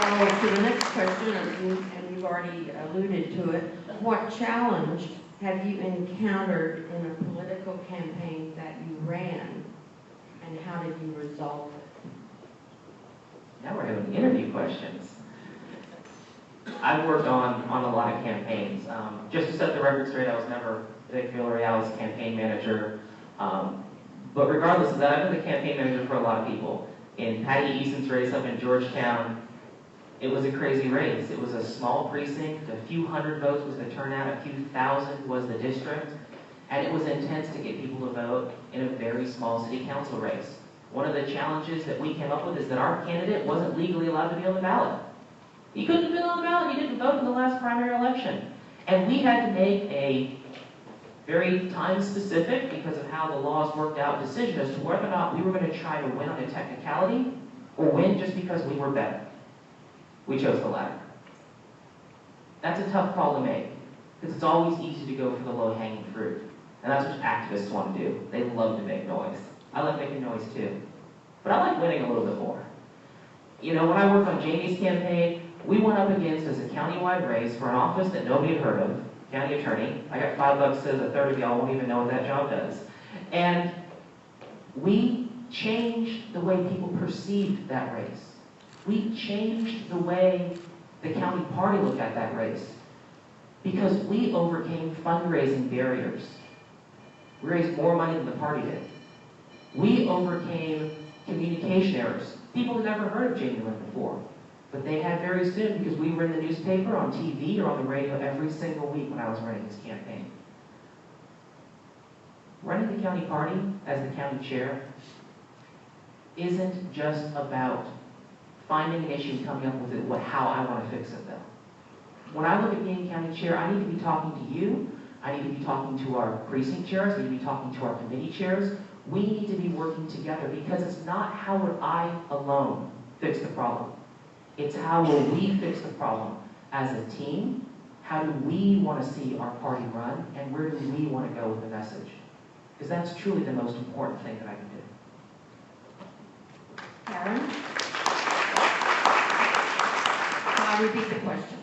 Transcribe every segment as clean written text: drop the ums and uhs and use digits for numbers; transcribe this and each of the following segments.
follow to the next question, and you've already alluded to it. What challenge have you encountered in a political campaign that you ran, and how did you resolve it? Now we're having interview questions. I've worked on a lot of campaigns. Just to set the record straight, I was never Vic Villarreal's campaign manager. But regardless of that, I've been the campaign manager for a lot of people. In Patty Easton's race up in Georgetown, it was a crazy race. It was a small precinct. A few hundred votes was the turnout. A few thousand was the district. And it was intense to get people to vote in a very small city council race. One of the challenges that we came up with is that our candidate wasn't legally allowed to be on the ballot. He couldn't have been on the ballot. He didn't vote in the last primary election. And we had to make a very time-specific, because of how the laws worked out, decision as to whether or not we were going to try to win on a technicality or win just because we were better. We chose the latter. That's a tough call to make, because it's always easy to go for the low-hanging fruit. And that's what activists want to do. They love to make noise. I like making noise too. But I like winning a little bit more. You know, when I worked on Jamie's campaign, we went up against, as a countywide race, for an office that nobody had heard of, county attorney. I got $5 says a third of y'all won't even know what that job does. And we changed the way people perceived that race. We changed the way the county party looked at that race, because we overcame fundraising barriers. We raised more money than the party did. We overcame communication errors. People had never heard of Jamie Lynn before, but they had very soon, because we were in the newspaper, on TV, or on the radio every single week when I was running this campaign. Running the county party as the county chair isn't just about finding an issue and coming up with it, how I want to fix it though. When I look at being county chair, I need to be talking to you, I need to be talking to our precinct chairs, I need to be talking to our committee chairs. We need to be working together, because it's not how would I alone fix the problem. It's how will we fix the problem as a team? How do we want to see our party run? And where do we want to go with the message? Because that's truly the most important thing that I can do. Karen? I'll repeat the question.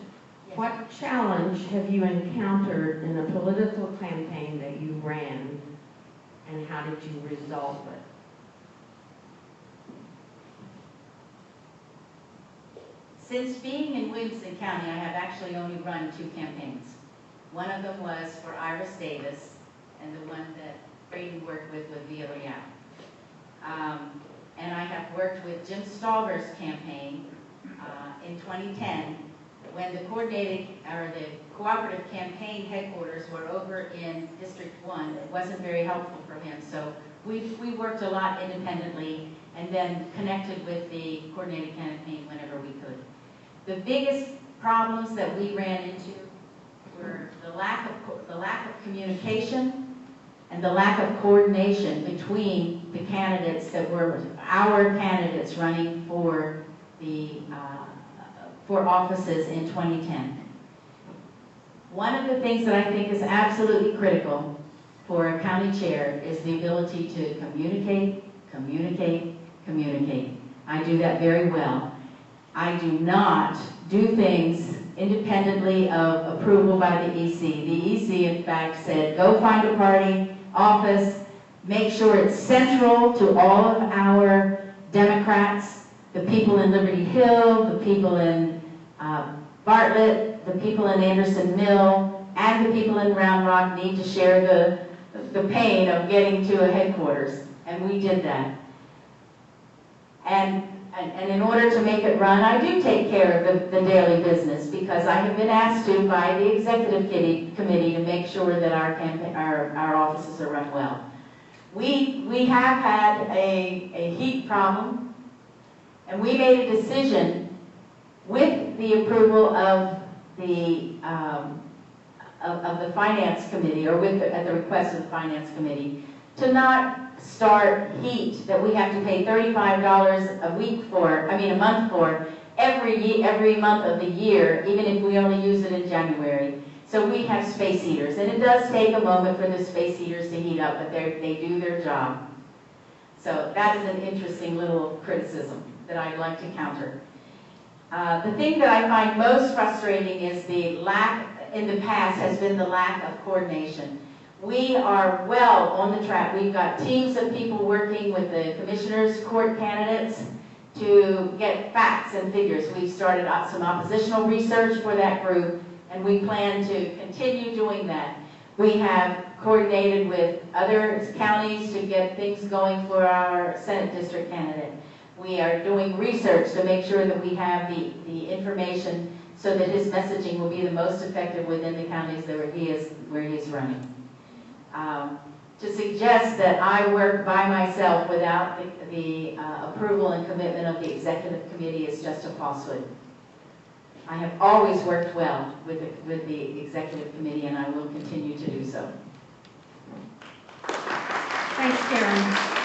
Yes. What challenge have you encountered in a political campaign that you ran, and how did you resolve it? Since being in Williamson County, I have actually only run 2 campaigns. One of them was for Iris Davis, and the one that Braden worked with Villarreal. And I have worked with Jim Stalger's campaign in 2010, when the cooperative campaign headquarters were over in District 1. It wasn't very helpful for him, so we worked a lot independently, and then connected with the coordinated campaign whenever we could. The biggest problems that we ran into were the lack of communication and the lack of coordination between the candidates that were our candidates running for the for offices in 2010. One of the things that I think is absolutely critical for a county chair is the ability to communicate, communicate, communicate. I do that very well. I do not do things independently of approval by the EC. The EC, in fact, said, go find a party office, make sure it's central to all of our Democrats, the people in Liberty Hill, the people in Bartlett, the people in Anderson Mill, and the people in Round Rock need to share the pain of getting to a headquarters. And we did that. And in order to make it run, I do take care of the daily business, because I have been asked to by the executive committee to make sure that our offices are run well. We have had a heat problem, and we made a decision with the approval of the finance committee, or at the request of the finance committee, to not start heat that we have to pay $35 a month for every month of the year, even if we only use it in January. So we have space heaters, and it does take a moment for the space heaters to heat up, but they do their job. So that is an interesting little criticism that I'd like to counter. The thing that I find most frustrating is the lack, in the past, has been the lack of coordination. We are well on the track. We've got teams of people working with the commissioners, court candidates, to get facts and figures. We've started up some oppositional research for that group, and we plan to continue doing that. We have coordinated with other counties to get things going for our Senate district candidate. We are doing research to make sure that we have the information so that his messaging will be the most effective within the counties where he is running. To suggest that I work by myself without the approval and commitment of the executive committee is just a falsehood. I have always worked well with the executive committee, and I will continue to do so. Thanks, Karen.